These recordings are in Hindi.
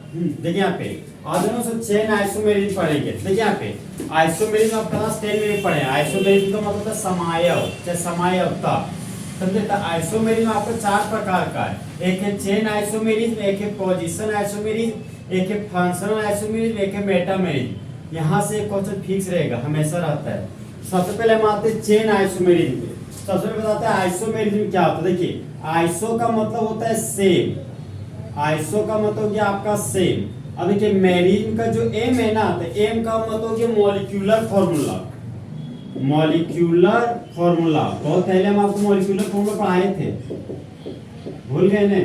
देखिए यहाँ पे और दोनों से चेन आइसोमेरिज्म पढ़ेंगे। देखिए यहाँ पे आइसोमेरिज्म आप क्लास 10 में भी पढ़े हैं। आइसोमेरिज्म का मतलब होता है समायव, चाहे समायवता, समझे। तो आइसोमेरिज्म आपको 4 प्रकार का है। एक है चेन आइसोमेरिज्म, एक है पोजीशन आइसोमेरिज्म, एक है फंक्शनल आइसोमेरिज्म, एक है मेटामेरिज्म। यहाँ से क्वेश्चन फिक्स रहेगा, हमेशा रहता है। सबसे पहले हम आते हैं चेन आइसोमेरिज्म पे। सबसे पहले बताते हैं आइसोमेरिज्म क्या होता है। देखिए आइसो का मतलब होता है सेम, आइसो का मतलब हो गया आपका सेम। अब देखिए मेरिज्म का जो एम है ना, तो एम का मतलब हो गया मॉलिक्यूलर फॉर्मूला, मॉलिक्यूलर फॉर्मूला। बहुत पहले हम आपको मॉलिक्यूलर फॉर्मूला पढ़ाए थे, भूल गए ने?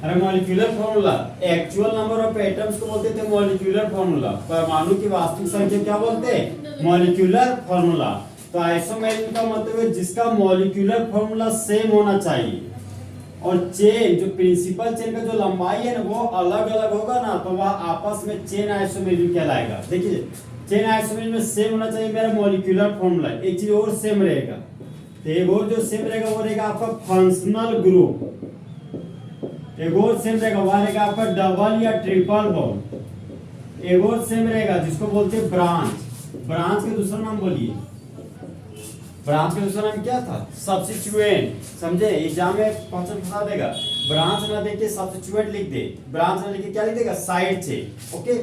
अरे molecular formula actual number of atoms को बोलते थे मॉलिक्यूलर फॉर्मूला। परमाणु की वास्तविक संख्या क्या बोलते हैं? Molecular formula. तो आइसोमेरिज्म का मतलब है जिसका मॉलिक्यूलर फॉर्मूला सेम होना चाहिए, और चेन जो प्रिंसिपल चेन का जो लंबाई है ना वो अलग अलग होगा ना, तो वह आपस में चेन आइसोमेरिज्म कहलाएगा। देखिए चेन आइसोमेरिज्म में सेम होना चाहिए मेरा मॉलिक्यूलर फॉर्मूला। एक चीज और सेम रहेगा, तो एक और जो सेम रहेगा वो रहेगा आपका फंक्शनल ग्रुप। एक और सेम रहेगा वह रहेगा आपका डबल या ट्रिपल बॉन्ड। एक और सेम रहेगा जिसको बोलते हैं ब्रांच। ब्रांच का दूसरा नाम बोलिए, ब्रांच का दूसरा नाम क्या था? सब्स्टिट्यूएंट। समझे? एग्जाम में क्वेश्चन फंसा देगा, ब्रांच ना देके सब्स्टिट्यूएंट लिख दे, ब्रांच ना लिख के क्या लिख देगा? Side chain. ओके,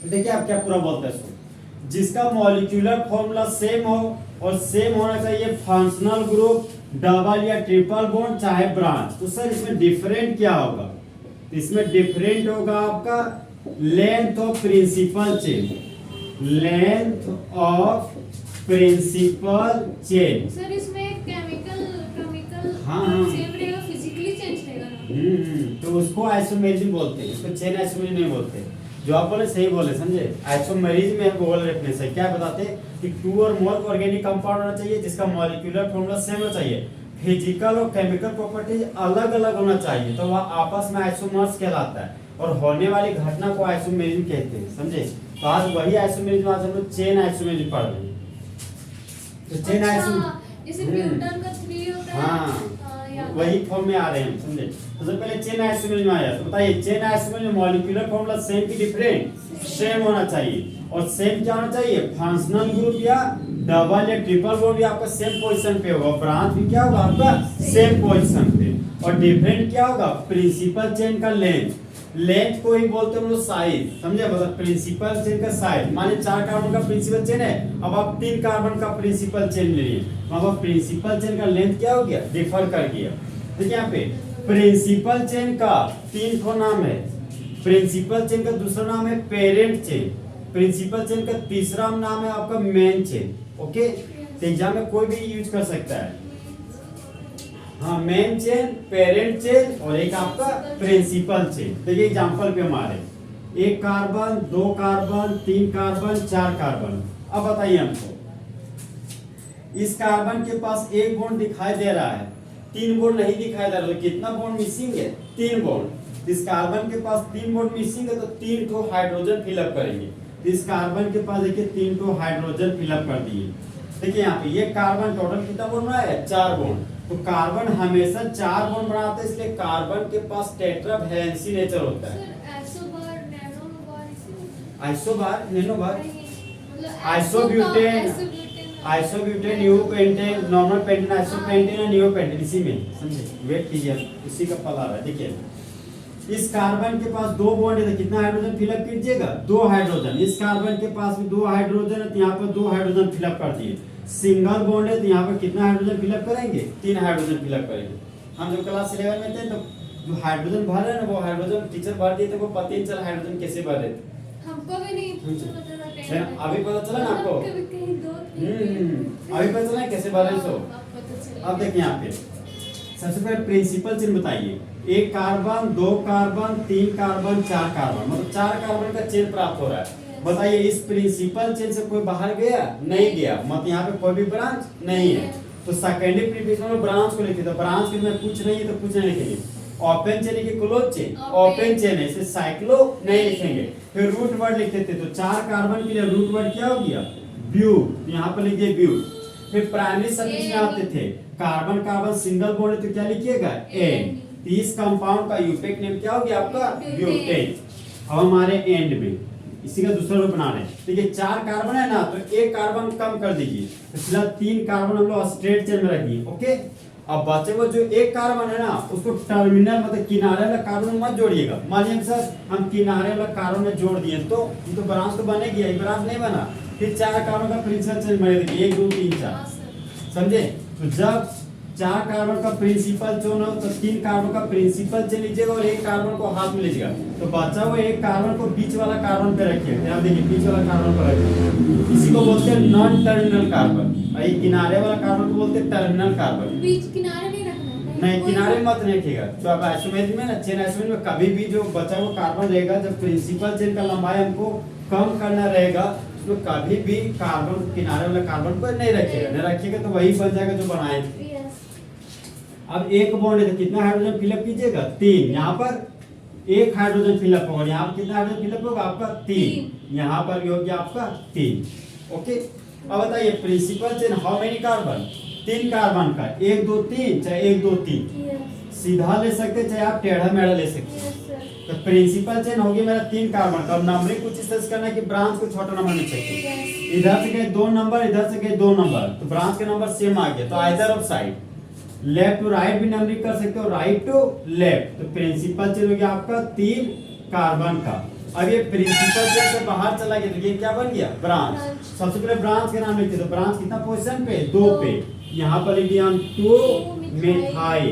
देखिए आप क्या पूरा बोलते हैं इसको, जिसका मॉलिक्यूलर फॉर्मूला सेम हो, और सेम होना चाहिए फंक्शनल ग्रुप, डबल या ट्रिपल बॉन्ड, चाहे ब्रांच। तो सर इसमें डिफरेंट क्या होगा? इसमें डिफरेंट होगा आपका length of principal chain, length of principal chain. Sir इसमें केमिकल हाँ सेम रहेगा, फिजिकली चेंज रहेगा ना। तो उसको आइसोमेरिज्म बोलते हैं, इसको चेन आइसोमेरिज्म नहीं बोलते। जो आप बोले सही बोले, समझे? आइसोमेरिज्म में बोल रहे से क्या बताते हैं कि 2 और मोर ऑर्गेनिक कंपाउंड होना चाहिए जिसका मॉलिक्यूलर फॉर्मूला सेम होना चाहिए, फिजिकल और केमिकल प्रॉपर्टीज अलग अलग होना चाहिए, तो वह आपस में आइसोमर्स कहलाता है, और होने वाली घटना को आइसोमेरिज्म कहते हैं। समझे? तो आज वही आइसोमेरिज्म, आज हम लोग चेन आइसोमेरिज्म पढ़ रहे हैं। तो चेन आइसोमेरिज्म जैसे ब्यूटान का 3 होता है। हाँ, वही फॉर्म में आ रहे हैं, समझे? तो सबसे पहले चेन आइसोमेरिज्म आया, तो बताइए chain isomerism molecular formula same की डिफरेंट? सेम होना चाहिए। और सेम क्या होना चाहिए? फंक्शनल ग्रुप या डबल या ट्रिपल बॉन्ड भी आपका सेम पोजीशन पे होगा, ब्रांच भी क्या होगा आपका? सेम पोजीशन पे। और डिफरेंट क्या होगा? प्रिंसिपल चेन का लेंथ, लेंथ को ही बोलते हैं हम लोग साइज। समझे? मतलब प्रिंसिपल चेन का साइज, माने 4 कार्बन का प्रिंसिपल चेन है, अब आप 3 कार्बन का प्रिंसिपल चेन ले लिए, अब प्रिंसिपल चेन का लेंथ क्या हो गया? डिफर कर गया। देखिए यहाँ पे प्रिंसिपल चेन का 3 ठो नाम है। प्रिंसिपल चेन का दूसरा नाम है पेरेंट चेन, प्रिंसिपल चेन का तीसरा नाम है आपका मेन चेन। ओके, तो एग्जाम में कोई भी यूज कर सकता है। हाँ, मेन चेन, पेरेंट चेन और एक आपका प्रिंसिपल चेन। देखिए एग्जांपल पे हमारे 1 कार्बन, 2 कार्बन, 3 कार्बन, 4 कार्बन। अब बताइए हमको, इस कार्बन के पास 1 बॉन्ड दिखाई दे रहा है, 3 बॉन्ड नहीं दिखाई दे रहा, तो कितना बॉन्ड मिसिंग है? 3 बॉन्ड। इस कार्बन के पास 3 बॉन्ड मिसिंग है, तो 3 ठो हाइड्रोजन फिलअप करेंगे। इस कार्बन के पास देखिए 3 ठो हाइड्रोजन फिलअप कर दिए। देखिए यहाँ पे ये कार्बन टोटल कितना बॉन्ड रहा है? 4 बॉन्ड। तो कार्बन हमेशा 4 बॉन्ड बनाता है, इसलिए कार्बन के पास टेट्रावैलेंसी नेचर होता है। आइसोबार, नैनोबार, आइसोबार, नैनोबार, मतलब आइसोब्यूटेन, आइसोब्यूटेन, न्यूपेंटेन, नॉर्मल पेंटेन, आइसोपेंटेन और नियोपेंटेन, इसी में। समझे? वेट कीजिए, इसी का पता रहा है। देखिए इस कार्बन के पास 2 बॉन्ड है, तो कितना हाइड्रोजन फिलअप कीजिएगा? 2 हाइड्रोजन। इस कार्बन के पास भी 2 हाइड्रोजन है, तो यहाँ पर 2 हाइड्रोजन फिलअप कर दिए। सिंगल बॉन्ड है, तो यहाँ पर कितना हाइड्रोजन फिलअप करेंगे? 3 हाइड्रोजन फिलअप करेंगे। हम जब क्लास 11 में थे, तो जो हाइड्रोजन भर रहे हैं ना, वो हाइड्रोजन टीचर भर दिए थे, वो पता ही चला हाइड्रोजन कैसे भर रहे थे। हमको भी नहीं पता था। अभी पता चला ना आपको? अभी पता चला कैसे भर रहे सो। अब देखिए यहाँ पे सबसे पहले प्रिंसिपल चेन बताइए। 1 कार्बन, 2 कार्बन, 3 कार्बन, 4 कार्बन, मतलब 4 कार्बन का चेन प्राप्त हो रहा है। बताइए इस प्रिंसिपल चेन से कोई बाहर गया? नहीं गया, मतलब यहाँ पे कोई भी ब्रांच नहीं है। तो सेकेंडरी प्रीफिक्स में ब्रांच को लिखे, तो ब्रांच में कुछ नहीं है तो कुछ नहीं लिखेंगे। ओपन चेन की क्लोज चेन, ओपन चेन है, इसे साइक्लो नहीं लिखेंगे। फिर रूट वर्ड लिखते थे, तो 4 कार्बन के लिए रूट वर्ड क्या हो गया? ब्यू, तो यहाँ पर लिखिए ब्यू। फिर प्राइमरी सफिक्स में आते थे, कार्बन कार्बन सिंगल बॉन्ड है तो क्या लिखिएगा? एन। तो इस कंपाउंड का यूपेक नेम क्या हो गया आपका ब्यूटेन। ब्यूटेन। अब हमारे एंड में इसी का दूसरा रूप बना रहे हैं। देखिए 4 कार्बन है ना, तो एक कार्बन कम कर दीजिए, तो फिलहाल 3 कार्बन हम लोग स्ट्रेट चेन में रखिए। ओके, अब बचे वो जो एक कार्बन है ना, उसको टर्मिनल मतलब किनारे वाला कार्बन मत जोड़िएगा। मान लीजिए सर हम किनारे वाला कार्बन में जोड़ दिए तो ये तो ब्रांच तो बनेगी, एक ब्रांच नहीं बना। फिर 4 कार्बन का प्रिंसिपल चेन बनेगा, 1 2 3 4, हाँ सर। समझे। तो जब 4 कार्बन का प्रिंसिपल चेन हो तो 3 कार्बन का प्रिंसिपल चेन लीजिएगा और एक कार्बन को हाथ में लीजिएगा। तो बचा हुआ एक कार्बन को बीच वाला कार्बन पे रखिए। ध्यान देखिए, बीच वाला कार्बन पर रखिए। इसी को बोलते हैं नॉन टर्मिनल कार्बन, और ये किनारे वाला कार्बन को बोलते हैं टर्मिनल कार्बन। बीच किनारे नहीं रखना है। नहीं, किनारे मत रखिएगा। जो आप आइसोमेरिक में ना, चेन आइसोमेरिक में कभी भी जो बचा हुआ कार्बन रहेगा, जब प्रिंसिपल चेन का लंबाई हमको कम करना रहेगा, तो कभी भी कार्बन किनारे वाला कार्बन पर नहीं रखिएगा। नहीं रखिएगा तो वही बन जाएगा जो बनाए थे। यस। अब एक बॉन्ड है तो कितना हाइड्रोजन फिलअप कीजिएगा 3। यहाँ पर एक हाइड्रोजन फिलअप होगा, यहाँ पर कितना हाइड्रोजन फिलअप होगा आपका 3। यहाँ पर भी हो गया आपका 3। ओके, अब बताइए principal chain how many carbon, 3 carbon का 1 2 3, चाहे 1 2 3 यस। सीधा ले सकते, चाहे आप टेढ़ा मेढ़ा ले सकते। Yes sir. तो प्रिंसिपल चेन हो गया मेरा 3 कार्बन का। अब नंबरिंग कुछ इस तरह से करना है कि ब्रांच को छोटा नंबर में चाहिए। यस। इधर से गए 2 नंबर, इधर से गए 2 नंबर, तो ब्रांच के नंबर सेम आ गया। तो either of side, left to right भी नंबरिंग कर सकते हो, राइट टू लेफ्ट। तो प्रिंसिपल चेन हो गया आपका 3 कार्बन का। अब ये प्रिंसिपल चेन से बाहर चला गया तो ये क्या बन गया ब्रांच। ब्रांच। सबसे पहले ब्रांच का नाम लिखते, तो ब्रांच कितना पोजीशन पे 2 पे, यहाँ पर लिख दिया हम 2 मिथाइल।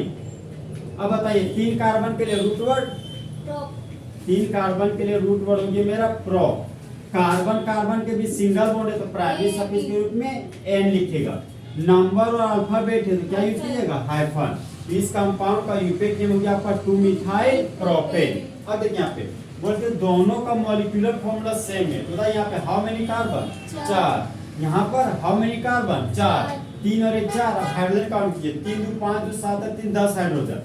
अब बताइए 3 कार्बन के लिए रूट वर्ड, टॉप। 3 कार्बन के लिए रूट वर्ड हो गया मेरा प्रो। कार्बन कार्बन के बीच सिंगल बॉन्ड है तो प्राइमरी सफिक्स के रूप में एन लिखेगा। नंबर और अल्फाबेट है तो क्या यूज कीजिएगा हाइफन। इस कंपाउंड का यूपेक नेम हो गया आपका 2 मिथाइल प्रोपेन। अब देखिए यहाँ पे बोलते दोनों का मॉलिक्यूलर फॉर्मूला सेम है। तो बताइए यहाँ पे हाउ मेनी कार्बन 4, यहाँ पर हाउ मेनी कार्बन 4, 3 और 1 4। अब हाइड्रोजन काउंट कीजिए, 3 2 5 2 7 और 3 10 हाइड्रोजन,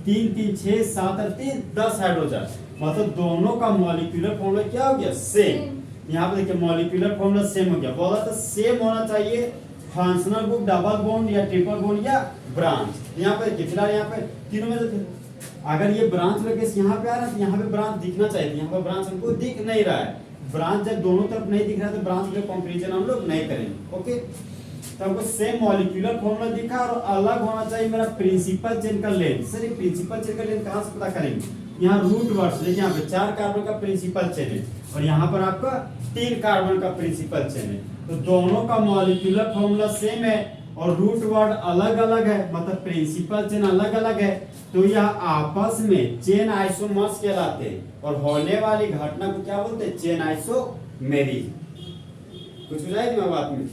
3 3 6 7 और 3 10 हाइड्रोजन। मतलब दोनों का मॉलिक्यूलर फॉर्मूला क्या हो गया सेम। यहाँ पे देखिए मॉलिक्यूलर फॉर्मूला सेम हो गया। बोला था सेम होना चाहिए फंक्शनल ग्रुप, डबल बॉन्ड या ट्रिपल बॉन्ड या ब्रांच। यहाँ पे देखिए फिलहाल यहाँ पे तीनों में से अगर ये ब्रांच वाला केस यहाँ पे आ रहा है तो यहाँ पे ब्रांच दिखना चाहिए। यहाँ पे ब्रांच हमको दिख नहीं रहा है। ब्रांच जब दोनों तरफ नहीं दिख रहा है तो ब्रांच के कंपैरिजन हम लोग नहीं करेंगे। ओके, तो हमको सेम मॉलिक्यूलर फॉर्मूला दिखा और अलग होना चाहिए मेरा प्रिंसिपल चेन का लेंथ। सर ये प्रिंसिपल चेन का लेंथ कहाँ से पता करेंगे, यहाँ रूट वर्ड से। देखिए यहाँ पे 4 कार्बन का प्रिंसिपल चेन है और यहाँ पर आपका 3 कार्बन का प्रिंसिपल चेन है। तो दोनों का मॉलिक्यूलर फॉर्मूला सेम है और रूट वर्ड अलग अलग है, मतलब प्रिंसिपल चेन अलग अलग है। तो यह आपस में चेन आइसोमर्स कहलाते हैं और होने वाली घटना को क्या बोलते हैं चेन आइसोमेरिज। कुछ बुझाई मैं बात में।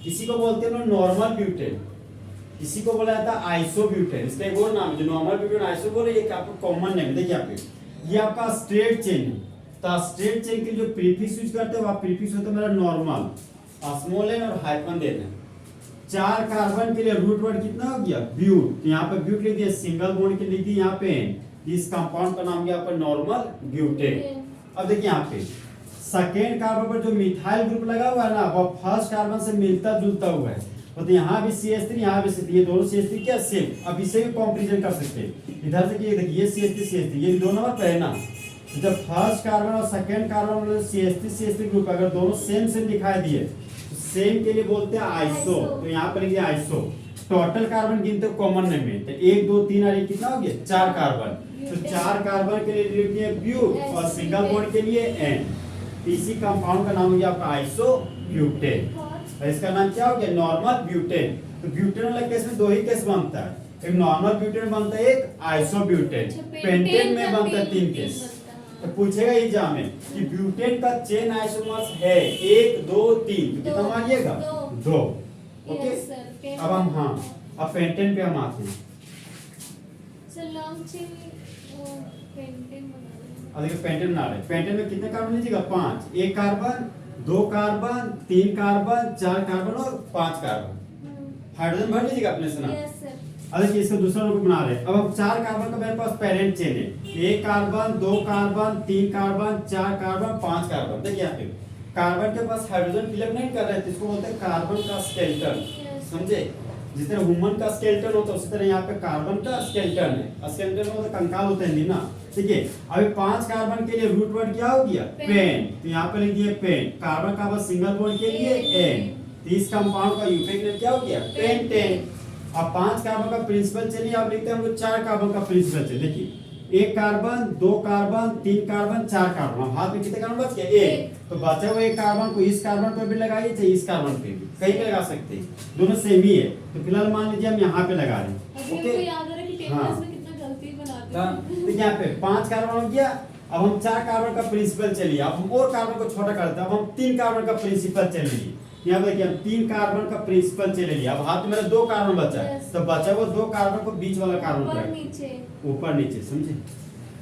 किसी को बोलते हैं नॉर्मल ब्यूटेन, किसी को बोला जाता है आइसोब्यूटेन। इसका एक और नाम है जो नॉर्मल ब्यूटेन आइसो बोले, ये आपको कॉमन नेम। देखिए आप ये आपका स्ट्रेट चेन है, तो स्ट्रेट चेन के जो प्रीफिक्स यूज करते हैं वो प्रीफिक्स होता है मेरा नॉर्मल, स्मॉल एन और हाइफन देना। 4 कार्बन के लिए रूट वर्ड कितना हो गया ब्यूट। तो यहाँ पे ब्यूट लिख दिया, सिंगल बॉन्ड के लिख दिया यहाँ पे। इस कंपाउंड का नाम गया आपका नॉर्मल ब्यूटेन। अब देखिए यहाँ पे सेकेंड कार्बन पर जो मिथाइल ग्रुप लगा हुआ है ना, वो फर्स्ट कार्बन से मिलता जुलता हुआ है। तो यहाँ भी CH3 यहाँ भी CH3, ये दोनों CH3 क्या सेम। अब इसे भी कंपैरिजन कर सकते हैं। इधर से ये देखिए CH3 ये दो नंबर पे है ना। तो जब फर्स्ट कार्बन और सेकेंड कार्बन में CH3 ग्रुप अगर दोनों सेम सेम दिखाई दिए तो सेम के लिए बोलते हैं आइसो। तो यहाँ पर लिखिए आइसो। टोटल कार्बन गिनते कॉमन नेम में, तो 1 2 3 और ये कितना हो गया 4 कार्बन। तो 4 कार्बन के लिए लिख दिए ब्यूट और सिंगल बॉन्ड के लिए एन। इसी कंपाउंड का नाम हो गया आपका आइसोब्यूटेन और इसका नाम क्या हो गया नॉर्मल ब्यूटेन। तो ब्यूटेन वाला केस में 2 ही केस बनता है, एक नॉर्मल ब्यूटेन बनता है, एक आइसोब्यूटेन। पेंटेन में बनता है 3 केस। तो पूछेगा एग्जाम में कि ब्यूटेन का चेन आइसोमर्स है 1 2 3, तो कितना मानिएगा 2। ओके, अब हम हाँ अब पेंटेन पे हम आते हैं। सर लॉन्ग चेन पेंटेन बना रहे हैं। अब देखिए पेंटेन बना रहे हैं। पेंटेन में कितने कार्बन लीजिएगा 5, 1 कार्बन 2 कार्बन 3 कार्बन 4 कार्बन और 5 कार्बन। हाइड्रोजन भर लीजिएगा अपने से ना। Yes sir. अब देखिए इसका दूसरा रूप बना रहे हैं। अब हम 4 कार्बन का मेरे पास पेरेंट चेन है, 1 carbon 2 carbon 3 carbon 4 carbon 5 carbon. देखिए यहाँ पे कार्बन के पास हाइड्रोजन फिलअप नहीं कर रहे थे, इसको बोलते हैं कार्बन का स्केलेटन। समझे, जिस तरह ह्यूमन का स्केलेटन होता है उसी तरह यहाँ पे कार्बन का स्केलेटन है। स्केलेटन मतलब कंकाल होता है ना, ठीक है। अभी 5 कार्बन के लिए रूट वर्ड क्या हो गया, पेन। तो यहाँ पे लिख दिए पेन। कार्बन का बस सिंगल बॉन्ड के लिए एन। तो इस कंपाउंड का यूफिक नेम क्या हो गया, पेंटेन। अब 5 कार्बन का प्रिंसिपल चलिए अब लिखते हैं हम लोग 4 कार्बन का प्रिंसिपल चलिए। देखिए 1 कार्बन, 2 कार्बन, 3 कार्बन, 4 कार्बन। अब हाथ में कितने कार्बन बच गए, 1। तो बचे हुए 1 कार्बन को इस कार्बन पर भी लगाइए चाहे इस कार्बन पे भी, कहीं पे लगा सकते हैं, दोनों सेम ही है। तो फिलहाल मान लीजिए हम यहाँ पे लगा रहे हैं, ओके। याद है कि टेबल्स में कितना गलती बनाते हैं। तो यहाँ पे 5 कार्बन हो गया। अब हम 4 कार्बन का प्रिंसिपल चलिए, अब हम और कार्बन को छोटा करते हैं। अब हम 3 कार्बन का प्रिंसिपल चलिए। यहाँ पे देखिए 3 कार्बन का प्रिंसिपल चले लिया। अब हाथ में मेरा 2 कार्बन बचा है, तो बचा वो 2 कार्बन को बीच वाला कार्बन पे ऊपर नीचे, समझे।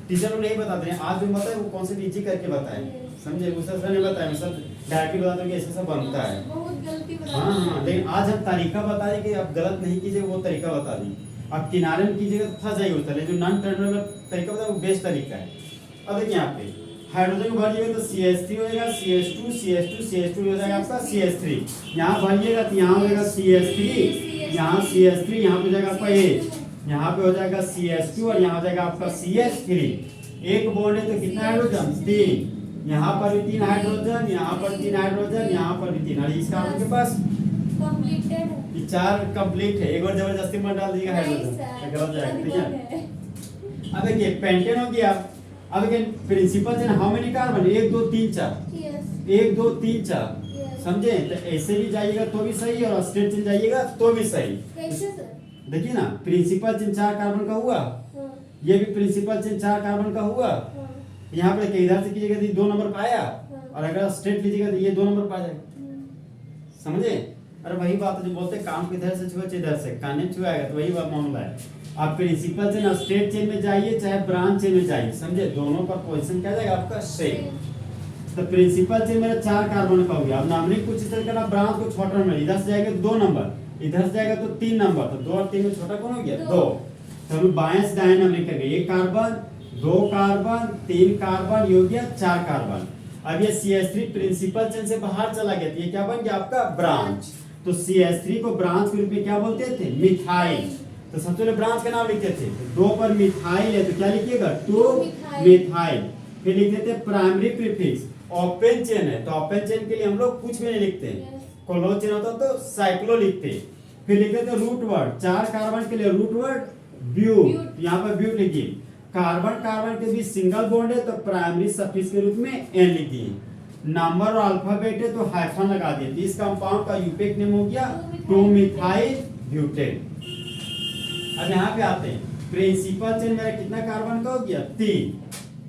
टीचर लोग नहीं बताते हैं, आज जो बताए वो कौन से नीचे करके बताए, समझे। उसे नहीं बताया, मैं सब डायरेक्टली बताता हूँ कि ऐसा सब बनता है। बहुत गलती बनाते हाँ हाँ, लेकिन आज हम तरीका बता दें कि आप गलत नहीं कीजिए, वो तरीका बता दी। आप किनारे में कीजिएगा तो फंस जाएगा उस तरह। जो नॉन टर्मिनल तरीका बताया वो बेस्ट तरीका है। अब देखिए यहाँ पे हाइड्रोजन को भरिएगा तो CH3 हो जाएगा, CH2 CH2 CH2 हो जाएगा आपका CH3। यहाँ भरिएगा तो यहाँ हो जाएगा CH3, यहाँ CH3, यहाँ पे हो जाएगा आपका H, यहाँ पे हो जाएगा CH2 और यहाँ हो जाएगा आपका CH3। एक बॉन्ड है तो कितना हाइड्रोजन, 3। यहाँ पर भी 3 हाइड्रोजन, यहाँ पर 3 हाइड्रोजन, यहाँ पर भी 3। और इस कार्बन के पास कंप्लीटेड है, ये 4 कंप्लीट है। एक बार जबरदस्ती मत डाल दीजिएगा हाइड्रोजन, गलत जाएगा, ठीक है। अब देखिए पेंटेन हो गया। अब देखिए principal chain how many carbon, 1 2 3 4, 1 2 3 4, समझे। तो ऐसे भी जाइएगा तो भी सही और स्ट्रेट चेन जाइएगा तो भी सही। कैसे सर? देखिए ना प्रिंसिपल चेन 4 कार्बन का हुआ, ये भी प्रिंसिपल चेन 4 कार्बन का हुआ। यहाँ पे इधर से कीजिएगा तो 2 नंबर पाया, और अगर स्ट्रेट लीजिएगा तो ये 2 नंबर पा जाएगा, समझे। अरे वही बात है जो बोलते हैं काम किधर से छुआ इधर से, कान में छुआएगा, तो वही बात मामला है। आप प्रिंसिपल चेन स्ट्रेट चेन में जाइए चाहे ब्रांच चेन में जाइए, समझे, दोनों का पोजीशन क्या जाएगा आपका सेम। तो प्रिंसिपल चेन मेरा 4 कार्बन का हो गया। अब नामनिक कुछ इस तरह का, ब्रांच को छोटा में, इधर से जाएगा 2 नंबर, इधर से जाएगा तो 3 नंबर, तो 2 और 3 में छोटा कौन हो गया, 2। तो हम बाएं से दाएं नामनिक करेंगे, 1 कार्बन, 2 कार्बन, 3 कार्बन, ये हो गया 4 कार्बन। अब ये CH3 प्रिंसिपल चेन से बाहर चला गया, तो ये क्या बन गया आपका ब्रांच। तो CH3 को ब्रांच के रूप में क्या बोलते थे, मिथाइल। तो सबसे पहले ब्रांच का नाम लिखते थे, 2 पर मिथाइल है तो क्या लिखिएगा, 2 मिथाइल। फिर लिखते थे प्राइमरी प्रीफिक्स। ओपन चेन है तो ओपन चेन के लिए हम लोग कुछ भी नहीं लिखते, क्लोज चेन होता तो साइक्लो लिखते। फिर लिखते थे रूट वर्ड, 4 कार्बन के लिए रूट वर्ड ब्यूट, यहाँ पर ब्यूट लिखिए। कार्बन कार्बन के बीच सिंगल बॉन्ड है तो प्राइमरी सफिक्स के रूप में एन लिख दिए। नंबर और अल्फाबेट है तो हाइफन लगा दिए। तो इस कंपाउंड का यूपिक नेम हो गया 2 मिथाइल ब्यूटेन। अब यहाँ पे आते हैं, प्रिंसिपल चेन मेरा कितना कार्बन का हो गया, 3,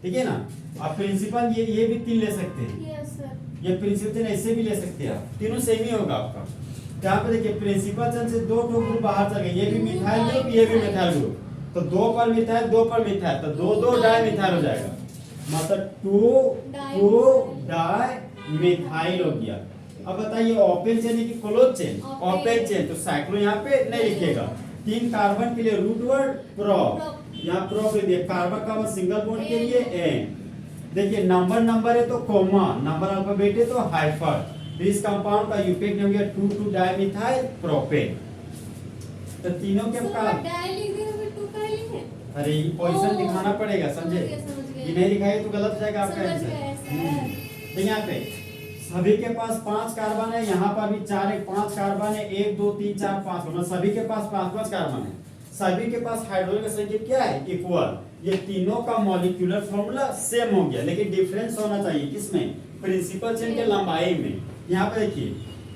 ठीक है ना। अब प्रिंसिपल ये भी 3 ले सकते हैं, यस सर। ये प्रिंसिपल चेन ऐसे भी ले सकते हैं आप, तीनों सेम ही होगा आपका। यहाँ पे देखिए प्रिंसिपल चेन से 2 ग्रुप बाहर चल गए, ये भी मिथाइल ग्रुप, ये भी मिथाइल ग्रुप। तो 2 पर मिथाइल, 2 पर मिथाइल, तो 2 2 डाई मिथाइल हो जाएगा, मतलब 2 डाई मिथाइल हो गया। अब बताइए ओपन चेन की क्लोज चेन, ओपन चेन तो साइक्लो यहाँ पे नहीं लिखिएगा। 3 कार्बन के लिए रूट वर्ड प्रोप, यहाँ प्रोप लिख दिया। कार्बन का सिंगल बॉन्ड के लिए एन। देखिए नंबर है तो कॉमा, नंबर अल्फाबेट है तो हाइफन। तो इस कंपाउंड का यूपिक नेम हो गया 2 डाइमिथाइल प्रोपेन। तो तीनों के का अरे ये पोजीशन दिखाना पड़ेगा, समझे। ये नहीं दिखाएगा तो गलत हो जाएगा आपका आंसर। तो यहाँ पे सभी के पास 5 कार्बन है, यहाँ पर भी 4 1 5 कार्बन है, 1 2 3 4 5, मतलब सभी के पास 5 कार्बन है। सभी के पास हाइड्रोजन का संख्या क्या है, इक्वल। ये तीनों का मॉलिक्यूलर फॉर्मूला सेम हो गया, लेकिन डिफरेंस होना चाहिए किसमें, प्रिंसिपल चेन के लंबाई में। यहाँ पे देखिए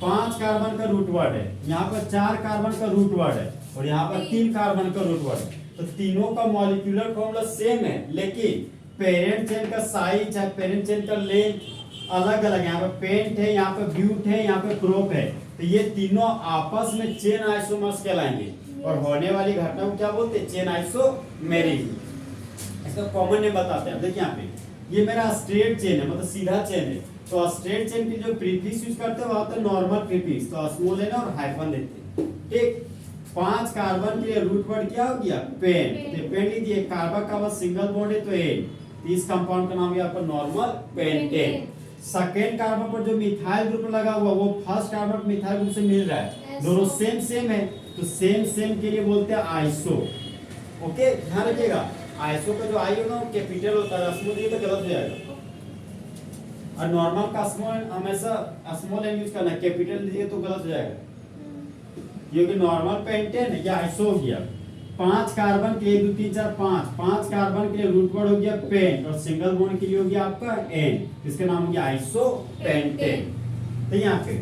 5 कार्बन का रूट वर्ड है, यहाँ पर 4 कार्बन का रूट वर्ड है, और यहाँ पर 3 कार्बन का रूट वर्ड है। तो तीनों का मॉलिक्यूलर फॉर्मूला सेम है, लेकिन पेरेंट चेन का साइज है, पेरेंट चेन का लेंथ अलग अलग। यहाँ पे पेंट है, यहाँ पे ब्यूट है, यहाँ पे प्रोप है। तो ये तीनों आपस में चेन आइसोमर्स कहलाएंगे, और होने वाली घटना को क्या बोलते हैं, चेन आइसोमेरिज। इसका कॉमन नेम बताते हैं। देखिए यहाँ पे ये मेरा स्ट्रेट चेन है, मतलब सीधा चेन है। तो स्ट्रेट चेन की जो प्रीफिक्स यूज करते हैं वो होता है नॉर्मल प्रीफिक्स, तो स्मॉल लेना और हाइफन देते हैं, ठीक। 5 कार्बन के लिए रूट वर्ड क्या हो गया, पेन। तो पेन लीजिए, कार्बन का बस सिंगल बॉन्ड है तो एन। इस कंपाउंड का नाम है आपका नॉर्मल पेंटेन। सेकेंड कार्बन पर जो मिथाइल ग्रुप लगा हुआ वो फर्स्ट कार्बन मिथाइल ग्रुप से मिल रहा है, दोनों सेम है, तो सेम सेम के लिए बोलते हैं आइसो। ओके, ध्यान रखिएगा, आइसो का जो आई होगा वो कैपिटल होता है, स्मॉल दिए तो गलत हो जाएगा। और नॉर्मल का स्मॉल हमेशा स्मॉल एन यूज करना है, कैपिटल दीजिए तो गलत हो जाएगा। ये कि नॉर्मल पेंटेन या आइसो हो गया। 5 कार्बन के 1 2 3 4 5 कार्बन के लिए रूट वर्ड हो गया पेंट, और सिंगल बॉन्ड के लिए हो गया आपका एन, इसका नाम हो गया आइसो पेंटेन। तो यहाँ पे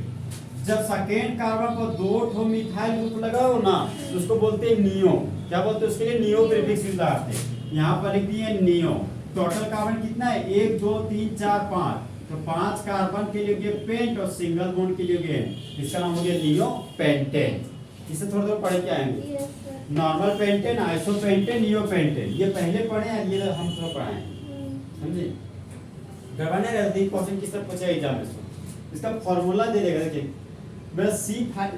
जब सेकेंड कार्बन पर 2 ठो मिथाइल ग्रुप लगाओ ना तो उसको बोलते हैं नियो। क्या बोलते हैं उसके लिए? नियो प्रीफिक्स यूज लगाते हैं। यहाँ पर लिख दिए नियो। टोटल कार्बन कितना है? 1 2 3 4 5, तो 5 कार्बन के लिए हो गया पेंट और सिंगल बॉन्ड के लिए हो गया, इसका नाम हो गया नियो पेंटेन। इसे थोड़ा थोड़ा पढ़ के आएंगे। Yes, sir. Normal pentane, iso pentane, neo pentane, ये पहले पढ़े हैं, ये हम थोड़ा पढ़ाए हैं, समझे? गड़बड़ रहती क्वेश्चन किस तरह पूछा एग्जाम में, इसका फॉर्मूला दे देगा। देखिए मेरा C5,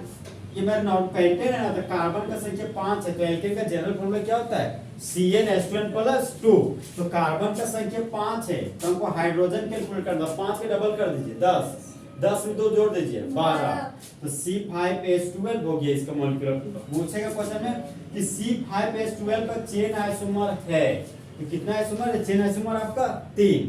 ये मेरा नॉन पेंटेन है ना, तो कार्बन का संख्या 5 है, तो एल्केन का जनरल फॉर्मूला क्या होता है? CnH2n+2। तो कार्बन का संख्या 5 है, तो हमको हाइड्रोजन कैलकुलेट करना, 5 के डबल कर दीजिए 10, 10 में 2 जोड़ दीजिए 12, तो C5H12 हो गया इसका मॉलिक्यूलर। पूछेगा क्वेश्चन में कि C5H12 का चेन आइसोमर है, तो कितना आइसोमर है? चेन आइसोमर आपका 3।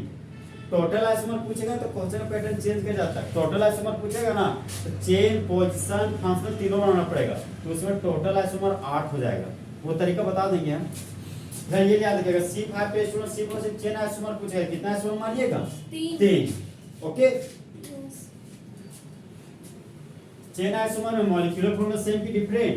टोटल आइसोमर पूछेगा तो क्वेश्चन का पैटर्न चेंज कर जाता है। टोटल आइसोमर पूछेगा ना तो चेन, पोजीशन, फंक्शनल तीनों बनाना पड़ेगा, तो उसमें टोटल आइसोमर 8 हो जाएगा। वो तरीका बता देंगे हम। फिर ये याद रखिएगा, C5H12 C4 से चेन आइसोमर पूछेगा, कितना आइसोमर मारिएगा? 3। Okay, Yes. चेन आइसोमर में मॉलिक्यूलर फॉर्मूला सेम की डिफरेंट?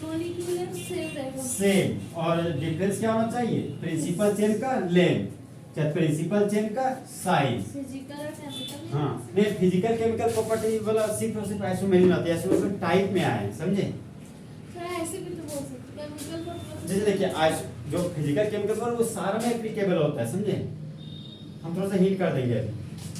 Molecular same रहेगा। सेम। और डिफरेंस क्या होना चाहिए? प्रिंसिपल चेन का लेंथ, क्या प्रिंसिपल चेन का साइज। Physical और chemical। हाँ, नहीं फिजिकल केमिकल प्रॉपर्टी वाला सिर्फ और सिर्फ आइसोमेरिक आती है, आइसोमेरिक टाइप में आए हैं, समझे? सर ऐसे भी तो बोल सकते हैं, chemical और जैसे देखिए आइसो जो फिजिकल केमिकल पर वो सारा में एप्लीकेबल होता है, समझे? हम थोड़ा सा हीट कर देंगे,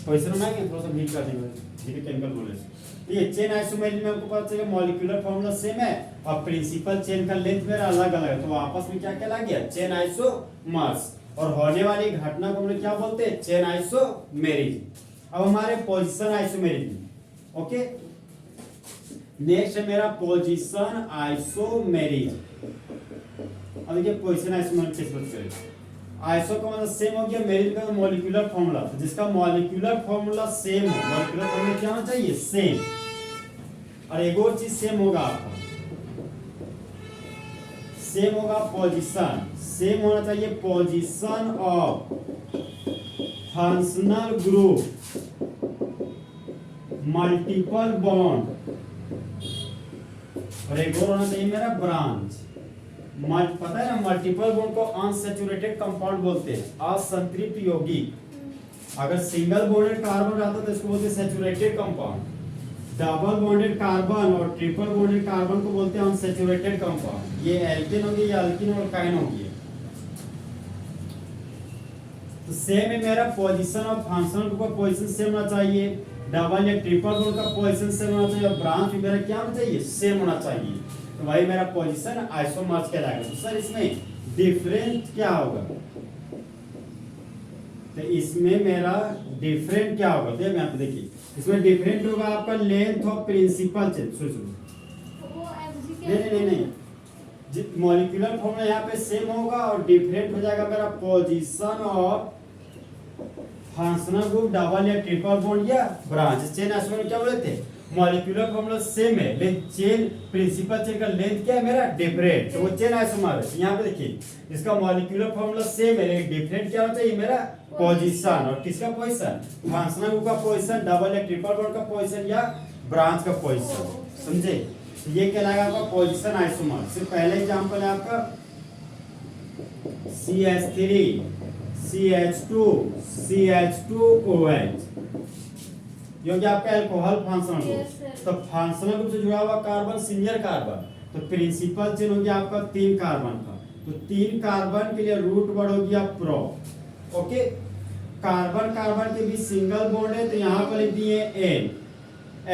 क्वेश्चन में आएंगे थोड़ा सा हीट कर देंगे फिजिकल केमिकल नॉलेज। तो ये चेन आइसोमेरिक में आपको पता चलेगा मॉलिक्यूलर फॉर्मूला सेम है और प्रिंसिपल चेन का लेंथ मेरा अलग अलग है, तो आपस में क्या कहला गया? Chain isomers. और होने वाली घटना को हम लोग क्या बोलते हैं? Chain isomeric. अब हमारे पोजीशन आइसोमेरिक। ओके, नेक्स्ट है मेरा पोजीशन आइसोमेरिक। अब देखिए पोजीशन आइसोमेरिक किस बात करें? आइसो का मतलब सेम हो गया, मेरिक का मॉलिक्यूलर फॉर्मूला, तो जिसका मॉलिक्यूलर फॉर्मूला सेम हो, मॉलिक्यूलर फॉर्मूला क्या होना चाहिए? सेम। और एक और चीज सेम होगा आपका, सेम होगा पोजीशन, सेम होना चाहिए position of functional group multiple bond, और एक और होना चाहिए मेरा ब्रांच। पता है ना, मल्टीपल बॉन्ड को अनसैचुरेटेड कंपाउंड बोलते हैं, असंतृप्त यौगिक। अगर सिंगल बॉन्डेड कार्बन रहता तो इसको बोलते हैं saturated compound. Double bonded carbon और ट्रिपल बॉन्डेड कार्बन को बोलते हैं अनसैचुरेटेड कंपाउंड। ये एल्केन हो गया, ये अल्कीन और काइन हो गया। तो सेम है मेरा पोजीशन ऑफ फंक्शनल ग्रुप का पोजीशन सेम होना चाहिए, डबल या ट्रिपल बॉन्ड का पोजीशन सेम होना चाहिए, और ब्रांच में मेरा क्या होना चाहिए? सेम होना चाहिए। तो भाई मेरा पोजीशन आइसोमर्स कहलाएगा। तो सर इसमें डिफरेंट क्या होगा? तो इसमें मेरा डिफरेंट क्या होगा? देखिए यहाँ पे देखिए, इसमें डिफरेंट होगा आपका लेंथ ऑफ प्रिंसिपल चेन। सुनो वो FG के नहीं, मॉलिक्यूलर फॉर्मूला यहाँ पे सेम होगा और डिफरेंट हो जाएगा मेरा position of functional group, double या ट्रिपल बॉन्ड या ब्रांच। चेन आइसोमर क्या बोले थे? मॉलिक्यूलर फॉर्मूला सेम है, लेकिन चेन प्रिंसिपल चेन का लेंथ क्या है मेरा? डिफरेंट, तो वो चेन आइसोमर है। यहाँ पे देखिए इसका मॉलिक्यूलर फॉर्मूला सेम है, लेकिन डिफरेंट क्या होता है मेरा? पोजीशन। और किसका पोजीशन? फंक्शनल ग्रुप का पोजीशन, डबल या ट्रिपल बॉन्ड का पोजीशन या ब्रांच का पोजीशन, समझे? तो ये कहलाएगा आपका पोजीशन आइसोमर। सिर्फ पहले एग्जांपल है आपका CH3 CH2 CH2OH, जो कि आपका अल्कोहल फंक्शनल ग्रुप। तो फंक्शनल ग्रुप से जुड़ा हुआ कार्बन सिंगल कार्बन, तो प्रिंसिपल चेन हो गया आपका 3 कार्बन का, तो 3 कार्बन के लिए रूट वर्ड हो गया प्रो। ओके, कार्बन कार्बन के बीच सिंगल बॉन्ड है, तो यहाँ पर लिख दिए एन।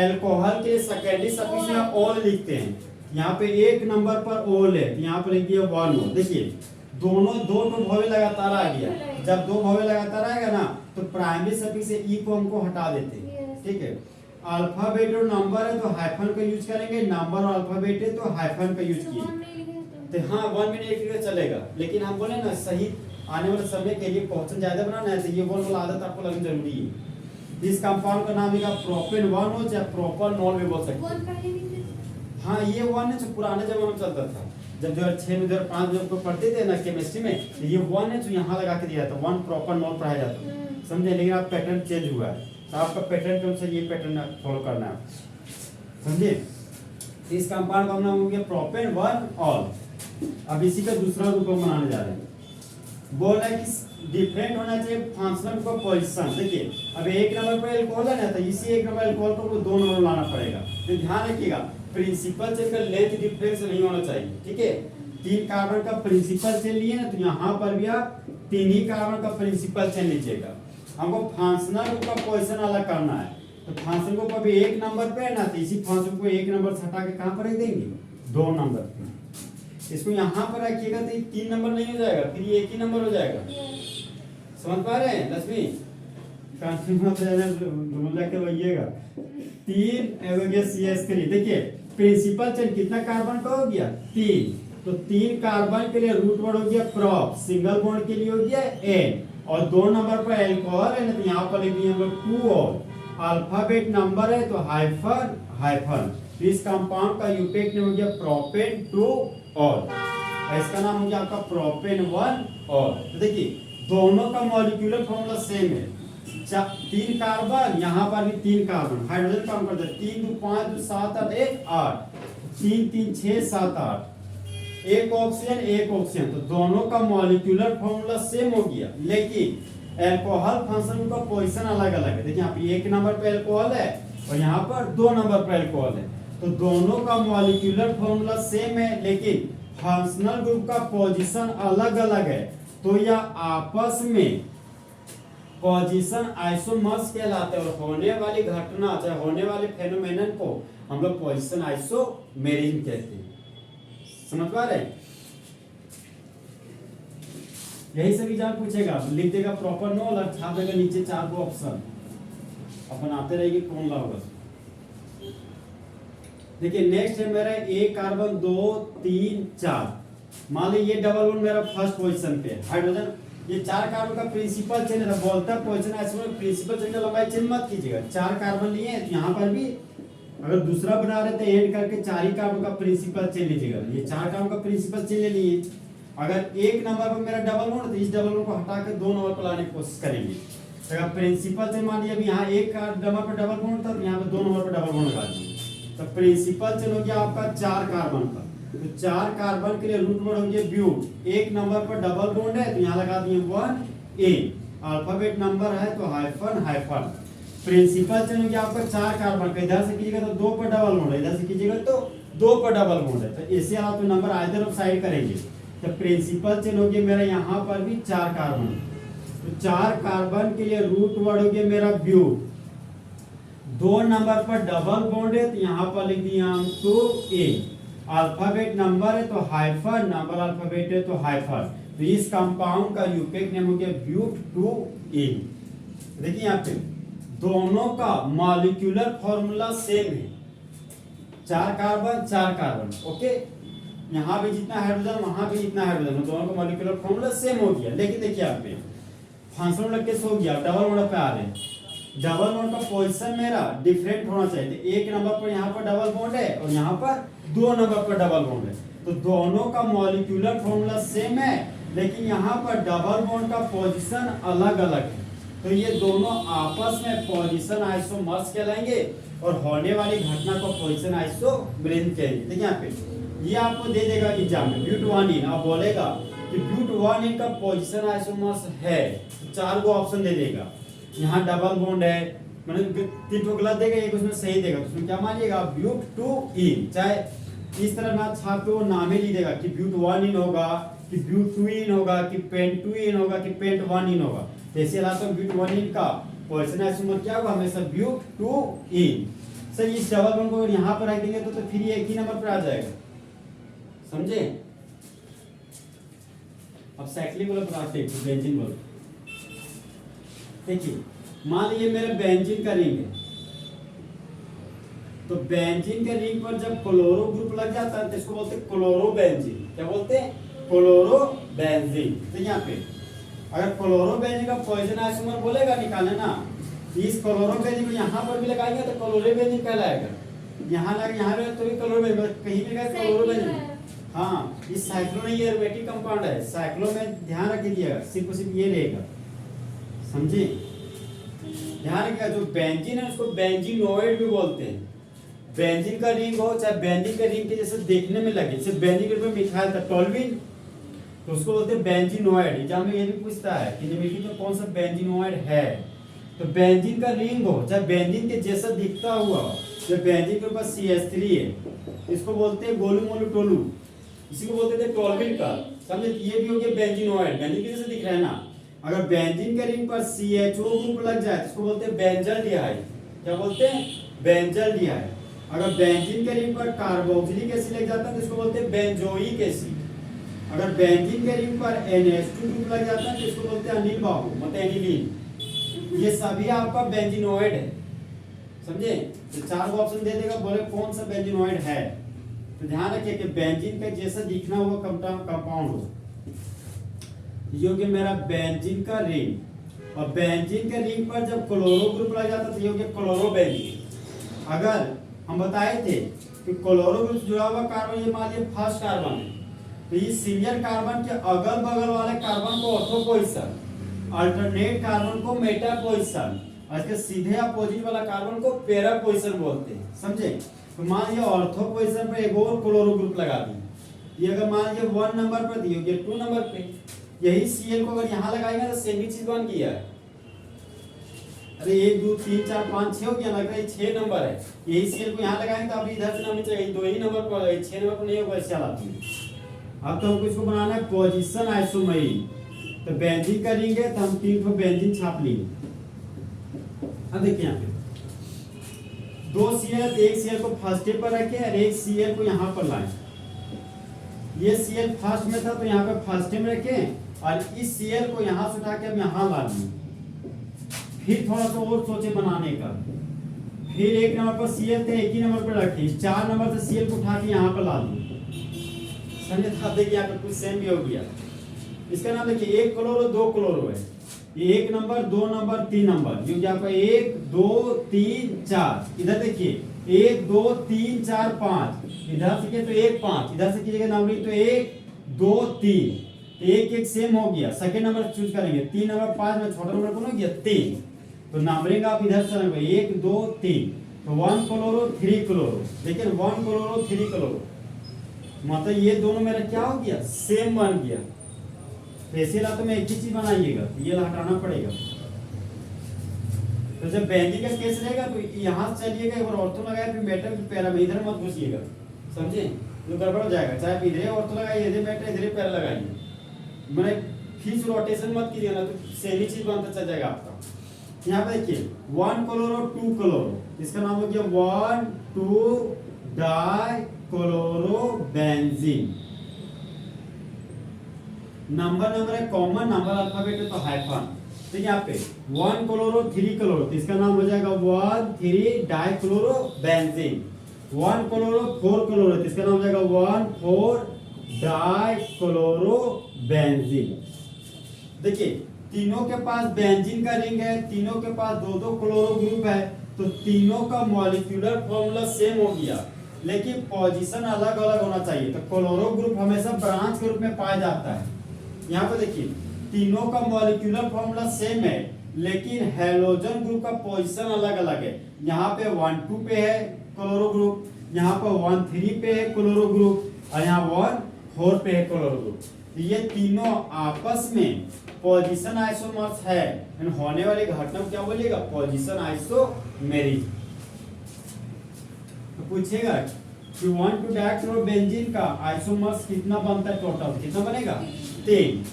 अल्कोहल के सेकेंडरी सफिक्स में ऑल लिखते हैं, यहाँ पे 1 नंबर पर ऑल है, तो यहाँ पर लिख दिया 1। देखिए दोनों दो भवे लगातार आ गया, जब 2 भवे लगातार आएगा ना तो प्राइमरी सफिक्स से ई को हमको हटा देते हैं, ठीक है? अल्फाबेट और नंबर है तो हाइफन का यूज करेंगे, नंबर और अल्फाबेट है तो हाइफन का यूज तो किए। वन नहीं लिखे तो हाँ 1 में नहीं लिखा चलेगा, लेकिन हम बोले ना सही आने वाले समय के लिए क्वेश्चन ज्यादा बनाना है तो ये वन वाला आदत आपको लगनी जरूरी है। इस कंपाउंड का नाम है प्रोपेन 1 हो चाहे प्रोपन भी बोल सकते हैं। वन पहले नहीं थे। हाँ ये 1 है जो पुराने जमाने में चलता था, जब 2006 में 2005 में आपको पढ़ते थे ना केमिस्ट्री में, तो ये 1 है जो यहाँ लगा के दिया था, 1 प्रॉपर नॉन पढ़ाया जाता है, समझे। लेकिन आप पैटर्न चेंज हुआ है तो आपका पैटर्न के अनुसार ये पैटर्न फॉलो करना है, समझे। इस कंपाउंड का नाम हो गया प्रोपेन 1 ऑल। अब इसी का दूसरा रूप हम बनाने जा रहे हैं। बोल रहा है कि डिफरेंट होना चाहिए फंक्शनल का पोजीशन। देखिए अब एक नंबर पर अल्कोहल है ना, तो इसी एक नंबर अल्कोहल को 2 नंबर लाना पड़ेगा। तो ध्यान रखिएगा प्रिंसिपल चेन का लेंथ डिफरेंस नहीं होना चाहिए, ठीक है। 3 कार्बन का प्रिंसिपल चेन लिए ना, तो यहाँ पर भी आप 3 ही कार्बन का प्रिंसिपल चेन लीजिएगा। हमको फंक्शनल ग्रुप का पोजीशन अलग करना है, तो फंक्शनल ग्रुप अभी 1 नंबर पे है ना, तो इसी फंक्शन को 1 नंबर से हटा के कहाँ पर रख देंगे, 2 नंबर पे। इसको यहाँ पर रखिएगा तो 3 नंबर नहीं हो जाएगा, फिर ये 1 ही नंबर हो जाएगा। समझ पा रहे हैं लक्ष्मी? रहिएगा 3 CH3। देखिए प्रिंसिपल चेन कितना कार्बन का हो गया, 3। तो 3 कार्बन के लिए रूट वर्ड हो गया प्रॉप, सिंगल बॉन्ड के लिए हो गया N, और 2 नंबर पर अल्कोहल है ना, तो यहाँ पर लिख दिए हम लोग 2 और अल्फाबेट नंबर है तो हाइफन हाइफन। तो इस कंपाउंड का यूटेक नेम हो गया प्रोपेन 2 और इसका नाम हो गया आपका प्रोपेन 1 और। तो देखिए दोनों का मॉलिक्यूलर फॉर्मूला सेम है, 3 कार्बन, यहाँ पर भी 3 कार्बन, हाइड्रोजन काउंट करते हैं 3 2 5 2 7 8 1 8, 3 3 6 7 8, एक ऑक्सीजन, तो दोनों का मॉलिक्यूलर फॉर्मूला सेम हो गया, लेकिन अल्कोहल फंक्शन का पोजीशन अलग अलग है। देखिए यहाँ पे 1 नंबर पे अल्कोहल है और यहाँ पर 2 नंबर पे अल्कोहल है, तो दोनों का मॉलिक्यूलर फॉर्मूला सेम है, लेकिन फंक्शनल ग्रुप का पोजीशन अलग अलग है। तो यह आपस में पोजीशन आइसोमर्स कहलाते हैं, और होने वाली घटना चाहे होने वाले फेनोमेनन को हम लोग पोजीशन आइसोमेरिज्म कहते हैं। समझ पा रहे हैं? यही सब एग्जाम पूछेगा, लिख देगा प्रॉपर नो और छाप देगा नीचे 4 को ऑप्शन, अपन आते रहेंगे कौन ला होगा। देखिए नेक्स्ट है मेरा 1 कार्बन 2 3 4। मान लीजिए ये डबल बॉन्ड मेरा फर्स्ट पोजीशन पे है, हाइड्रोजन ये 4 कार्बन का प्रिंसिपल चेन है, बोलता पोजीशन ऐसे प्रिंसिपल चेन का लंबाई चेंज मत कीजिएगा। 4 कार्बन लिए तो यहाँ पर भी अगर दूसरा बना रहे तो एड करके 4 ही कार्बन का प्रिंसिपल चेन लीजिएगा। ये 4 कार्बन का प्रिंसिपल चेन ले लिए। अगर 1 नंबर पर मेरा डबल बॉन्ड तो इस डबल बॉन्ड को हटा के 2 नंबर पर लाने की कोशिश करेंगे। तो अगर प्रिंसिपल चेन मान लीजिए अभी यहाँ 1 नंबर पर डबल बॉन्ड था तो यहाँ पे 2 नंबर पर डबल बॉन्ड लगा दिए, तो प्रिंसिपल चेन हो गया आपका 4 कार्बन का। तो 4 कार्बन के लिए रूट वर्ड हो गया ब्यूट। 1 नंबर पर डबल बॉन्ड है तो यहाँ लगा दिए 1 A, अल्फाबेट नंबर है तो हाइफन हाइफन। प्रिंसिपल चेन हो गया आपका 4 कार्बन का, इधर से कीजिएगा तो 2 पर डबल बॉन्ड है, इधर से कीजिएगा तो 2 पर डबल बॉन्ड है, तो ऐसे आप तो नंबर आइदर ऑफ साइड करेंगे। तो प्रिंसिपल चेन हो गया मेरा यहाँ पर भी 4 कार्बन, तो 4 कार्बन के लिए रूट वर्ड हो गया मेरा ब्यूट। 2 नंबर पर डबल बॉन्ड है तो यहाँ पर लिख दिया हम 2A, अल्फाबेट नंबर है तो हाइफन, नंबर अल्फाबेट है तो हाइफन। तो इस कंपाउंड का यूपेक नेम हो गया ब्यूट 2A। देखिए यहाँ पे दोनों का मॉलिक्यूलर फॉर्मूला सेम है, 4 कार्बन 4 कार्बन, ओके। यहाँ भी जितना हाइड्रोजन वहां भी जितना हाइड्रोजन, दोनों का मॉलिक्यूलर फॉर्मूला सेम हो गया। लेकिन देखिए आप पे फंक्शनल लग के सो गया, डबल बॉन्ड पे आ रहे हैं। डबल बॉन्ड का पोजीशन मेरा डिफरेंट होना चाहिए। 1 नंबर पर यहाँ पर डबल बॉन्ड है और यहाँ पर 2 नंबर पर डबल बॉन्ड है, तो दोनों का मॉलिक्यूलर फॉर्मूला सेम है, लेकिन यहाँ पर डबल बॉन्ड का पोजीशन अलग अलग है। तो ये दोनों आपस में पोजीशन आइसोमर्स कहलाएंगे और होने वाली घटना को पोजीशन आइसोमेरिज्म कहेंगे। देखिए यहाँ पे ये आपको दे देगा एग्जाम में ब्यूट 1 अब बोलेगा कि ब्यूट 1 का पोजीशन आइसोमर्स है, तो 4 को ऑप्शन दे देगा। यहाँ डबल बॉन्ड है, मतलब 3 को गलत देगा, एक उसमें सही देगा, तो उसमें क्या मानिएगा ब्यूट 2 चाहे इस तरह ना छाप के वो नाम ही लिख देगा कि ब्यूट 1 होगा, कि ब्यूट 2 होगा, कि पेंट 2 होगा, कि पेंट 1 होगा। जैसे लाता हूँ ब्यूट 1 का पोजीशन आइसोमर क्या होगा हमेशा ब्यूट 2 सर। इस डबल बॉन्ड को यहाँ पर रख देंगे तो फिर ये एक ही नंबर पर आ जाएगा, समझे। अब साइक्लिक वाला बनाते हैं, बेंजीन वाला। देखिए मान लीजिए मेरा बेंजीन का रिंग है, तो बेंजीन के रिंग पर जब क्लोरो ग्रुप लग जाता है तो इसको बोलते हैं क्लोरोबेंजीन। क्या बोलते हैं? क्लोरोबेंजीन। तो यहाँ पे अगर क्लोरोबेंजीन का पॉइजन आइसोमर बोलेगा निकाले ना, इस क्लोरोबेंजीन को यहाँ पर भी लगाएंगे तो क्लोरोबेंजीन कहलाएगा। यहाँ लगे यहाँ रहे तो भी क्लोरोबेंजीन, कहीं भी गए क्लोरोबेंजीन। हाँ, इस साइक्लो में ये एरोमेटिक कंपाउंड है, साइक्लो में ध्यान रखिएगा, सिर्फ ये रहेगा, समझे? ध्यान रखिएगा, जो बेंजीन है उसको बेंजीनोइड भी बोलते हैं। बेंजीन का रिंग हो चाहे बेंजीन के रिंग के जैसे देखने में लगे, जैसे बेंजीन के ऊपर मिथाइल था टोल्यूइन, तो उसको बोलते हैं बेंजीनोइड। एग्जाम में ये भी पूछता है कि निम्नलिखित में कौन सा बेंजीनोइड है। तो बेंजीन का रिंग हो चाहे बेंजीन के जैसा दिखता हुआ, जब बेंजीन के ऊपर CH3 है, इसको बोलते हैं गोलू मोलू टोलू, इसी को बोलते थे टोल्यूइन का, समझे? ये भी हो गया बेंजीनोइड, बेंजीन के जैसे दिख रहा है ना। अगर बेंजीन के रिंग पर CHO ग्रुप लग जाए तो इसको बोलते हैं बेंजल्डिहाइड। क्या बोलते हैं? बेंजल्डिहाइड। अगर बेंजीन के रिंग पर कार्बोक्सिलिक एसिड लग जाता है तो इसको बोलते हैं बेंजोइक एसिड। अगर बेंजीन के रिंग पर NH2 ग्रुप लग जाता है तो इसको बोलते हैं अनिल बाबू, मतलब एनिलीन। ये सभी आपका बेंजीनोइड है, समझे? तो 4 को ऑप्शन दे देगा, बोले कौन सा बेंजीनोइड है। तो ध्यान रखिए कि बेंजीन का जैसा दिखना हुआ कंपाउंड हो, ये हो गया मेरा बेंजीन का रिंग। और बेंजीन के रिंग पर जब क्लोरो ग्रुप लग जाता है तो ये हो गया क्लोरोबेंजीन। अगर हम बताए थे कि क्लोरो ग्रुप जुड़ा हुआ कार्बन, ये मान लिया फर्स्ट कार्बन है, तो इस सिमिलर कार्बन के अगल बगल वाले कार्बन को ऑर्थो पोजीशन, अल्टरनेट कार्बन को मेटा पोजीशन, और इसके सीधे अपोजिट वाला कार्बन को पैरा पोजीशन बोलते हैं, समझे? तो मान लिया ऑर्थो पोजीशन पर एक और क्लोरो ग्रुप लगा दी, ये अगर मान लिया 1 नंबर पर दी होगी 2 नंबर पे, यही Cl को अगर यहाँ लगाएंगे तो सेम ही चीज बन गया। अरे 1 2 3 4 5 6 हो गया, लग रहा है 6 नंबर है। यही Cl को यहाँ लगाएंगे तो अब इधर से नाम चाहिए 2 ही नंबर पर, 6 नंबर पर नहीं होगा, ऐसे आती है। अब तो हमको इसको बनाना है पोजीशन आइसोमरी। तो बेंजीन का रिंग है तो हम 3 को बेंजीन छाप लेंगे। अब देखिए यहाँ पे 2 Cl, एक Cl को फर्स्ट स्टेप पर रखें और एक Cl को यहाँ पर लाएं। ये Cl फर्स्ट में था तो यहाँ पे फर्स्ट स्टेप रखें और इस Cl को यहाँ से उठा के हम यहाँ ला दिए। फिर थोड़ा सा और सोचे बनाने का, फिर 1 नंबर पर Cl थे, एक ही नंबर पर रखे, 4 नंबर से Cl को उठा के यहाँ पर ला दिए, समझे? था देखिए यहाँ पे कुछ सेम भी हो गया। इसका नाम देखिए 1 क्लोरो 2 क्लोरो है, ये 1 नंबर 2 नंबर 3 नंबर, ये यहाँ पे 1 2 3 4, इधर देखिए 1 2 3 4 5, इधर से किए तो 1 5, इधर से कीजिएगा नंबरिंग तो 1 2 3, एक एक सेम हो गया। सेकंड नंबर चूज करेंगे, 3 नंबर 5 में छोटा नंबर कौन हो गया 3, तो नंबरिंग आप इधर से करेंगे 1 2 3, तो 1 क्लोरो 3 क्लोरो, देखिए 1 क्लोरो 3 क्लोरो, मतलब ये दोनों मेरा क्या हो गया सेम बन गया। तो ऐसे ला तो मैं एक ही चीज बनाइएगा, ये हटाना पड़ेगा। तो जब बेंजीन का केस रहेगा तो यहाँ से चलिएगा, एक बार ऑर्थो लगाया फिर मेटा फिर पैरा में, इधर मत घुसिएगा, समझे? तो गड़बड़ हो जाएगा। चाहे इधर ऑर्थो लगाइए, इधर मेटा, इधर पैरा लगाइए, मैंने फिर रोटेशन मत कीजिएगा ना तो सेम ही चीज बनता चल जाएगा आपका। यहाँ पे देखिए 1 क्लोरो 2 क्लोरो, इसका नाम हो गया 1 2 डाई क्लोरोबेंजीन। नंबर है कॉमन, नंबर अल्फाबेट है तो हाइफन। तो यहाँ पे 1 क्लोरो 3 क्लोरो, तो इसका नाम हो जाएगा 1 3 डाई क्लोरोबेंजीन। 1 क्लोरो 4 क्लोरो, तो इसका नाम हो जाएगा 1 4 डाई क्लोरोबेंजीन। देखिए तीनों के पास बेंजीन का रिंग है, तीनों के पास 2 क्लोरो ग्रुप है, तो तीनों का मॉलिक्यूलर फॉर्मूला सेम हो गया, लेकिन पोजीशन अलग अलग होना चाहिए। तो क्लोरो ग्रुप हमेशा ब्रांच के रूप में पाया जाता है। यहाँ पे देखिए तीनों का मॉलिक्यूलर फॉर्मूला सेम है, लेकिन हेलोजन ग्रुप का पोजीशन अलग अलग है। यहाँ पे 1 2 पे है क्लोरो ग्रुप, यहाँ पे 1 3 पे है क्लोरो ग्रुप, और यहाँ 1 4 पे है क्लोरो ग्रुप। तो ये तीनों आपस में पोजीशन आइसोमर्स है, होने वाली घटना को क्या बोलिएगा पोजीशन आइसोमेरिज। तो पूछेगा कि 1 2 डाइक्लोरोबेंजीन का आइसोमर्स कितना बनता है, टोटल कितना बनेगा 3।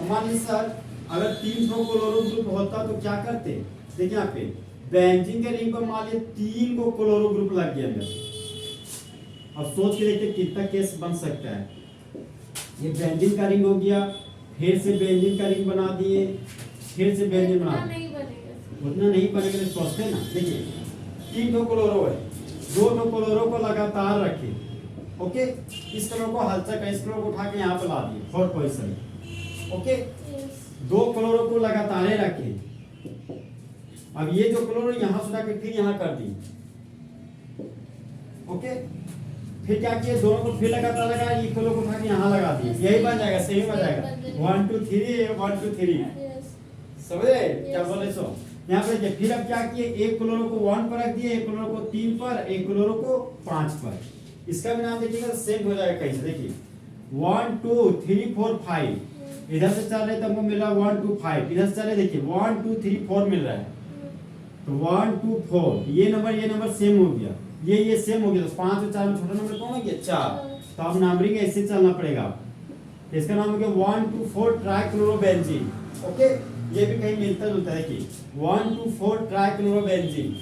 मान लीजिए सर अगर 3 क्लोरो ग्रुप होता तो क्या करते, देखिए यहाँ पे बेंजीन के रिंग पर मान लीजिए 3 को क्लोरो ग्रुप लग गया अंदर। अब सोच के देखते कितना केस बन सकता है। ये बेंजीन का रिंग हो गया, फिर से बेंजीन का रिंग बना दिए, फिर से बेंजीन बना दिए, नहीं बनेगा, उतना नहीं बनेगा, सोचते ना। देखिए 3 क्लोरो है, दो क्लोरो को लगातार रखे, ओके, इस क्लोरो को हलचल कर, इस क्लोरो को उठा के यहाँ पे ला दिए फोर्थ पोजीशन, ओके, दो क्लोरो को लगातार रखे। अब ये जो क्लोरो यहाँ से उठा के फिर यहाँ कर दी, ओके, फिर क्या किए, दोनों को फिर लगातार लगा, ये क्लोरो को उठा के यहाँ लगा दिए, यही बन जाएगा, सेम बन जाएगा 1 2 3 1 2 3, समझे क्या बोले सो। यहाँ पे देखिए, फिर अब क्या किए, एक क्लोरो को 1 पर रख दिए, एक क्लोरो को 3 पर, एक क्लोरो को 5 पर, इसका भी नाम देखिएगा सेम हो जाएगा कैसे, देखिए 1 2 3 4 5, इधर से चल रहे तब वो मिला 1 2 5, इधर से चले देखिए 1 2 3 4 मिल रहा है, तो 1 2 4, ये नंबर सेम हो गया, ये सेम हो गया, तो 5 और 4 में छोटा नंबर कौन हो गया 4, तो अब नंबरिंग ऐसे चलना पड़ेगा। इसका नाम हो गया 1 2 4 ट्राइक्लोरोबेंजीन, ओके, ये भी कहीं मिलता जुलता है कि 1 2 4 ट्राइक्लोरोबेंजीन,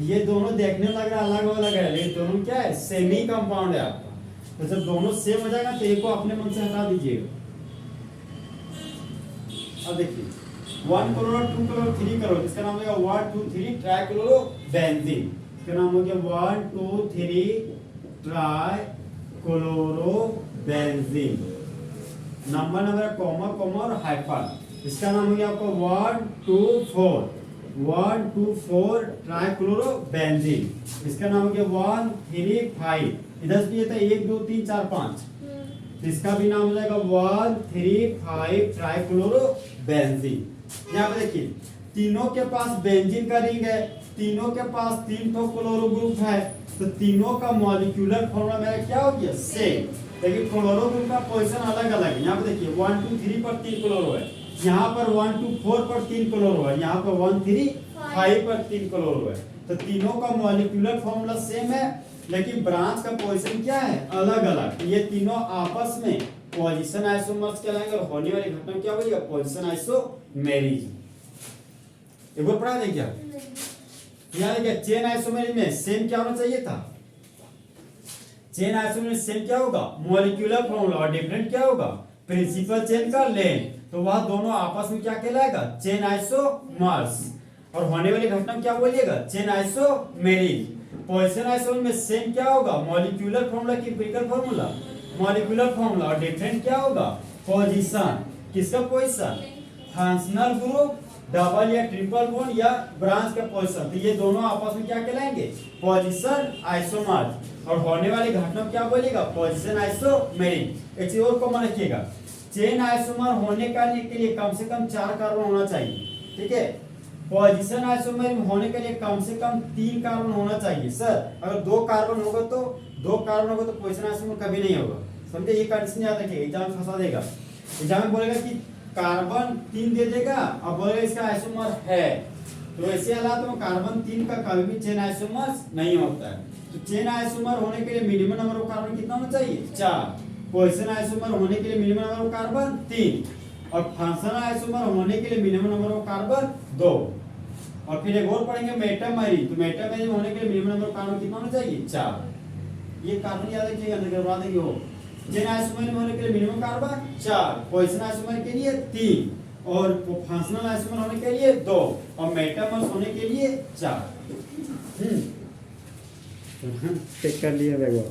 ये दोनों देखने में लग रहा अलग अलग है, लेकिन दोनों क्या है, सेम ही कंपाउंड है आपका। तो जब दोनों सेम हो जाएगा तो एक को अपने मन से हटा दीजिएगा। अब देखिए 1 क्लोरो 2 क्लोरो 3 क्लोरो, इसका नाम हो गया 1 2 3 ट्राइक्लोरोबेंजीन, इसका नाम हो गया 1 2 3 ट्राइक्लोरोबेंजीन, नंबर कॉमा कॉमा और हाइफन, इसका नाम हो गया आपका 1 2 4 ट्राइक्लोरोबेंजीन, इसका नाम हो गया 1 3 5, इधर से ये था 1 2 3 4 5, तो इसका भी नाम हो जाएगा 1 3 5 ट्राइक्लोरोबेंजीन। यहाँ पे देखिए तीनों के पास बेंजीन का रिंग है, तीनों के पास 3 तो क्लोरो ग्रुप है, तो तीनों का मॉलिक्यूलर फॉर्मूला मेरा क्या हो गया सेम, लेकिन क्लोरो ग्रुप का पोजीशन अलग अलग है। यहाँ पे देखिए 1 2 3 पर 3 क्लोरो है, यहाँ पर 1 2 4 पर 3 क्लोरो है, यहाँ पर 1 3 5 पर 3 क्लोरो है, तो तीनों का मॉलिक्यूलर फॉर्मूला सेम है, लेकिन ब्रांच का पोजीशन क्या है अलग अलग। ये तीनों आपस में पोजीशन आइसोमर्स कहलाएंगे और होने वाली घटना क्या होगी पोजीशन आइसोमेरिज। एक बार पढ़ा दें क्या, यहाँ देखिए चेन आइसोमेरिज में सेम क्या होना चाहिए था, चेन आइसोमेरिज में सेम क्या होगा मॉलिक्यूलर फॉर्मूला, और डिफरेंट क्या होगा प्रिंसिपल चेन का लेंथ, तो वह दोनों आपस में क्या कहलाएगा चेन आइसोमर्स, और होने वाली घटना क्या बोलिएगा चेन आइसोमेरिज। पोजीशन आइसोमेरिज में सेम क्या होगा मॉलिक्यूलर फॉर्मूला की एम्पिरिकल फॉर्मूला, मॉलिक्यूलर फॉर्मूला, और डिफरेंट क्या होगा पोजीशन, किसका पोजीशन फंक्शनल ग्रुप, डबल या ट्रिपल बॉन्ड या ब्रांच का पोजीशन, तो ये दोनों आपस में क्या कहलाएंगे पोजीशन आइसोमर्स, और होने वाली घटना क्या बोलिएगा पोजीशन आइसोमेरिज। एक चीज और कॉमन रखिएगा, चेन आइसोमर होने के लिए कम से कम 4 कार्बन होना चाहिए, ठीक है, पोजीशन आइसोमर होने के लिए कम से कम 3 कार्बन होना चाहिए। सर अगर 2 कार्बन होगा तो पोजीशन आइसोमर कभी नहीं होगा, समझे, ये कंडीशन याद रखिए, एग्जाम में फंसा देगा। एग्जाम में बोलेगा कि कार्बन 3 दे देगा और बोलेगा इसका आइसोमर है, तो ऐसे हालात में कार्बन 3 का कभी भी चेन आइसोमर नहीं होता है। तो चेन आइसोमर होने के लिए मिनिमम नंबर ऑफ कार्बन कितना होना चाहिए 4, पोजीशन आइसोमर होने के लिए मिनिमम नंबर ऑफ कार्बन 3, और फंक्शनल आइसोमर होने के लिए मिनिमम नंबर ऑफ कार्बन 2। और फिर एक और पढ़ेंगे मेटामेरिज, तो मेटामेरिज होने के लिए मिनिमम नंबर ऑफ कार्बन कितना होना चाहिए 4। ये कार्बन याद रखिएगा, करवा देंगे हो। चेन आइसोमर होने के लिए मिनिमम कार्बन 4, पोजीशन आइसोमर के लिए 3, और फंक्शनल आइसोमर होने के लिए 2, और मेटामर्स होने के लिए 4। चेक कर लिया देखो।